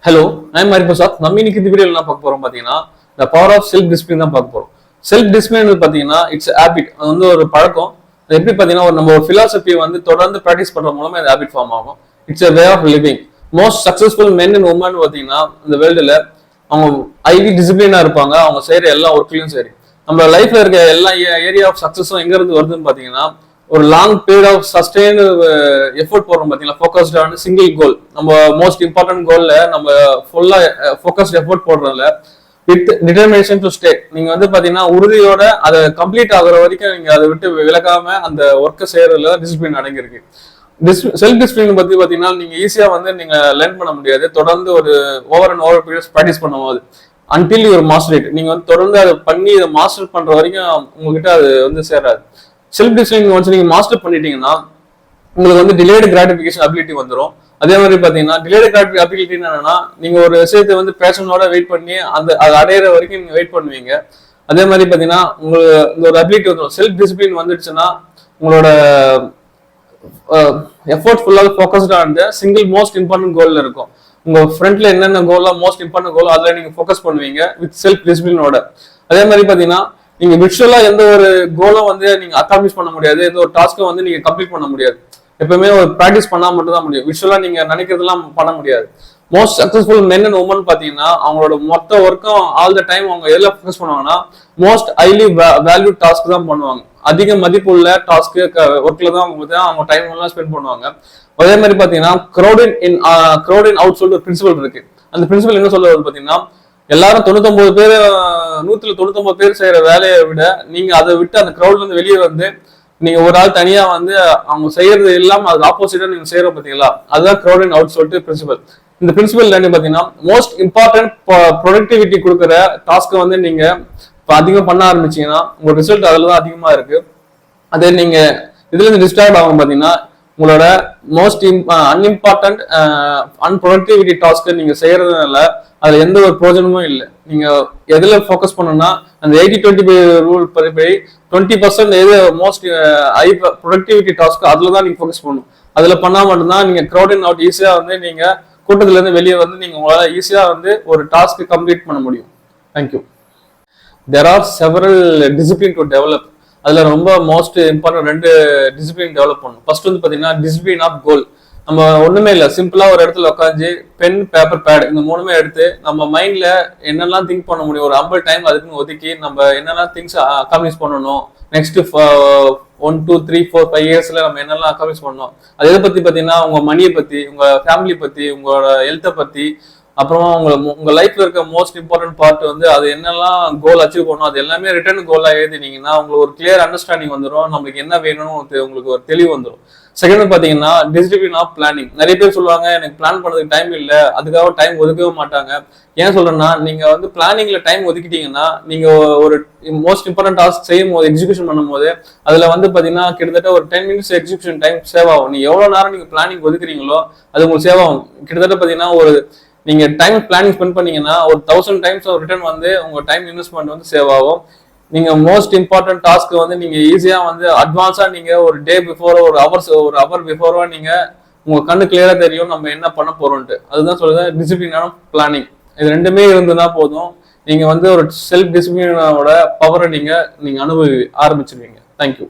Hello நான் மாதிரி பிரசாத். நம்ம இன்னைக்கு இந்த வீடியோல என்ன பார்க்க போறோம் பாத்தீங்கன்னா the power of self discipline தான் பார்க்க போறோம். செல்ஃப் டிசிப்ளின் பாத்தீங்கன்னா இட்ஸ் ஹேபிட். அது வந்து ஒரு பழக்கம். அது எப்படி பாத்தீங்கன்னா நம்ம ஒரு பிலாசபி வந்து தொடர்ந்து பிராக்டிஸ் பண்ற மூலமா இந்த ஹேபிட் ஃபார்ம் ஆகும். It's a way of living. Most successful men and women பாத்தீங்கன்னா இந்த வேர்ல்டுல அவங்க ஹைலி டிசிப்ளினா இருப்பாங்க. அவங்க செய்யற எல்லா ஒர்க்லயும் சரி. நம்ம லைஃப்ல இருக்க எல்லா ஏரியா ஆஃப் சக்சஸும் எங்க இருந்து வருதுன்னு பாத்தீங்கன்னா ஒரு long period of sustain effort போடுறோம் பாத்தீங்களா, ஃபோக்கஸ்டான சிங்கிள் கோல். நம்ம மோஸ்ட் இம்பார்ட்டன்ட் கோல்ல நம்ம ஃபுல்லா ஃபோக்கஸ்ட் எஃபோர்ட் போடுறதுல வித் டிட்டர்மினேஷன் டு ஸ்டே. நீங்க வந்து பாத்தீங்கன்னா உறுதியோட அதை கம்ப்ளீட் ஆகுற வரைக்கும் நீங்க அதை விட்டு விலகாம அந்த ஒர்க்கை செய்யறதுல டிசிப்ளின் அடங்கியிருக்கு. செல்ஃப் டிசிப்ளின் பத்தி பாத்தீங்கன்னா நீங்க ஈஸியா வந்து நீங்க லேர்ன் பண்ண முடியாது. தொடர்ந்து ஒரு over and over periods practice பண்ணும்போது அன்டில் ஒரு மாஸ்டர் இட். நீங்க வந்து தொடர்ந்து அதை பண்ணி இதை மாஸ்டர் பண்ற வரைக்கும் உங்ககிட்ட அது வந்து சேராது. செல்ஃப் டிசிப்ளின் ஒன்ஸ் நீங்க மாஸ்டர் பண்ணிட்டீங்கன்னா உங்களுக்கு வந்து டிலேடு கிராட்டிபிகேஷன் அபிலிட்டி வந்துடும். அதே மாதிரி பாத்தீங்கன்னா டிலேடு கிராட்டிபிகேஷன் அபிலிட்டி என்னன்னா நீங்க ஒரு விஷயத்தை வந்து பேஷனோட வெயிட் பண்ணி அதை அடையிற வரைக்கும் நீங்க வெயிட் பண்ணுவீங்க. அதே மாதிரி பாத்தீங்கன்னா உங்களுக்கு இந்த ஒரு அபிலிட்டி வந்துடும். செல்ஃப் டிசிப்ளின் வந்துடுச்சுன்னா உங்களோட எஃபோர்ட் ஃபுல்லாக ஃபோக்கஸ்டா அந்த சிங்கிள் மோஸ்ட் இம்பார்ட்டன்ட் கோல்ல இருக்கும். உங்க ஃப்ரண்ட்ல என்னென்ன கோலோ மோஸ்ட் இம்பார்ட்டன்ட் கோலோ அதுல நீங்க ஃபோக்கஸ் பண்ணுவீங்க வித் செல்ஃப் டிசிப்ளினோட. அதே மாதிரி பாத்தீங்கன்னா நீங்க விஷுவலா எந்த ஒரு கோலும் வந்து நீங்க அக்காம்ப்ளிஷ் பண்ண முடியாது. எந்த ஒரு டாஸ்க்கும் வந்து நீங்க கம்ப்ளீட் பண்ண முடியாது. எப்பவுமே ஒரு ப்ராக்டிஸ் பண்ணா மட்டும் தான் முடியும். விஷுவலா நீங்க நினைக்கிறதெல்லாம் பண்ண முடியாது. Most successful men and women பாத்தீங்கன்னா அவங்களோட மொத்த ஒர்க்கும் ஆல் த டைம் அவங்க எதுல ஃபோக்கஸ் பண்ணுவாங்கன்னா மோஸ்ட் ஹைலி வேல்யூ டாஸ்க் தான் பண்ணுவாங்க. அதிக மதிப்புள்ள டாஸ்க்கு ஒர்க்ல தான் அவங்க டைம் எல்லாம் ஸ்பெண்ட் பண்ணுவாங்க. அதே மாதிரி பாத்தீங்கன்னா crowd in out சொல்லிட்டு ஒரு பிரின்சிபல் இருக்கு. அந்த பிரின்சிபல் என்ன சொல்ல வருது பாத்தீங்கன்னா எல்லாரும் 99 பேர் 199 பேர் செய்யற வேலையை விட நீங்க அதை விட்டு அந்த கிரௌட்ல இருந்து வெளியே வந்து நீங்க ஒரு ஆள் தனியா வந்து அவங்க செய்யறது இல்லாம அது ஆப்போசிட்டா நீங்க செய்யற பாத்தீங்களா, அதுதான் crowd in out சொல்லிட்டு பிரின்சிபல். இந்த பிரின்சிபல் என்ன பாத்தீங்கன்னா மோஸ்ட் இம்பார்ட்டன்ட் ப்ரொடக்டிவிட்டி கொடுக்குற டாஸ்க்கை வந்து நீங்க இப்போ அதிகம் பண்ண ஆரம்பிச்சீங்கன்னா உங்க ரிசல்ட் அதுலதான் அதிகமா இருக்கு. அதே நீங்க இதுல இருந்து டிஸ்டார்ட் ஆகும் பாத்தீங்கன்னா உங்களோட மோஸ்ட் அன்இம்பார்ட்டன்ட் அன்ப்ரொடக்டிவிட்டி டாஸ்க்கு நீங்க செய்யறதுனால அதுல எந்த ஒரு பிரோஜனமும் இல்லை. நீங்க எதுல ஃபோக்கஸ் பண்ணணும்னா அந்த 80-20 ரூல் படி 20% எது மோஸ்ட் ஹை ப்ரொடக்டிவிட்டி டாஸ்க் அதுலதான் நீங்க ஃபோக்கஸ் பண்ணணும். அதுல பண்ணா மட்டும்தான் நீங்க crowd in out ஈஸியா வந்து நீங்க கூட்டத்துல இருந்து வெளியே வந்து நீங்க உங்களால ஈஸியா வந்து ஒரு டாஸ்க் கம்ப்ளீட் பண்ண முடியும். Thank you. There are several discipline to develop. அதுல ரொம்ப மோஸ்ட் இம்பார்ட்டன்ட் 2 டிசிப்ளின் டெவலப் பண்ணணும். ஃபர்ஸ்ட் வந்து பாத்தீங்கன்னா டிசிப்ளின் ஆஃப் கோல். நம்ம ஒண்ணுமே இல்லை, சிம்பிளா ஒரு இடத்துல உட்காந்து பென் பேப்பர் பேட் இந்த 3மே எடுத்து நம்ம மைண்ட்ல என்னெல்லாம் திங்க் பண்ண முடியும் ஒரு 50 டைம் அதுக்குன்னு ஒதுக்கி நம்ம என்னெல்லாம் திங்ஸ் அக்காம்ப்ளிஷ் பண்ணணும் நெக்ஸ்ட் 1 2 3 4 5 இயர்ஸ்ல நம்ம என்னெல்லாம் அக்காம்ப்ளிஷ் பண்ணணும். அது எதை பத்தி பாத்தீங்கன்னா உங்க மணியை பத்தி, உங்க ஃபேமிலி பத்தி, உங்களோட ஹெல்த்தை பத்தி, அப்புறமா உங்க லைஃப்ல இருக்க மோஸ்ட் இம்பார்ட்டன்ட் பார்ட் வந்து அது என்னெல்லாம் கோல் அச்சீவ் பண்ணணும் அது எல்லாமே ரிட்டர்ன் கோலா எழுதினீங்கன்னா உங்களுக்கு ஒரு கிளியர் அண்டர்ஸ்டாண்டிங் வந்துடும். நம்மளுக்கு என்ன வேணும்னு உங்களுக்கு ஒரு தெளிவு வந்துடும். செகண்ட் பாத்தீங்கன்னா டிசிப்ளின் ஆஃப் பிளானிங். நிறைய பேர் சொல்லுவாங்க எனக்கு பிளான் பண்ணதுக்கு டைம் இல்லை, அதுக்காக டைம் ஒதுக்கவே மாட்டாங்க. ஏன் சொல்றேன்னா நீங்க வந்து பிளானிங்ல டைம் ஒதுக்கிட்டீங்கன்னா நீங்க ஒரு மோஸ்ட் இம்பார்ட்டன்ட் டாஸ்க் செய்யும் போது எக்ஸிகியூஷன் பண்ணும் போது அதுல வந்து பாத்தீங்கன்னா கிட்டத்தட்ட ஒரு 10 மினிட்ஸ் எக்ஸிகியூஷன் டைம் சேவ் ஆகும். நீங்க எவ்வளவு நேரம் நீங்க பிளானிங் ஒதுக்குறீங்களோ அது உங்களுக்கு சேவ் ஆகும். கிட்டத்தட்ட பாத்தீங்கன்னா ஒரு நீங்க டைம் பிளானிங் ஸ்பெண்ட் பண்ணீங்கன்னா ஒரு 1000 டைம்ஸ் ரிட்டர்ன் வந்து உங்க டைம் இன்வெஸ்ட்மெண்ட் வந்து சேவ் ஆகும். நீங்க மோஸ்ட் இம்பார்ட்டன்ட் டாஸ்க் வந்து நீங்க ஈஸியா வந்து அட்வான்ஸா நீங்க ஒரு டே பிஃபோர் ஒரு அவர் பிஃபோரா நீங்க உங்க கண்ணு கிளியரா தெரியும் நம்ம என்ன பண்ண போறோம்ட்டு. அதுதான் சொல்றது டிசிப்ளினான பிளானிங். இது 2மே இருந்ததுன்னா போதும், நீங்க வந்து ஒரு செல்ஃப் டிசிப்ளினோட பவரை நீங்க ஆரம்பிச்சிருவீங்க. தேங்க்யூ.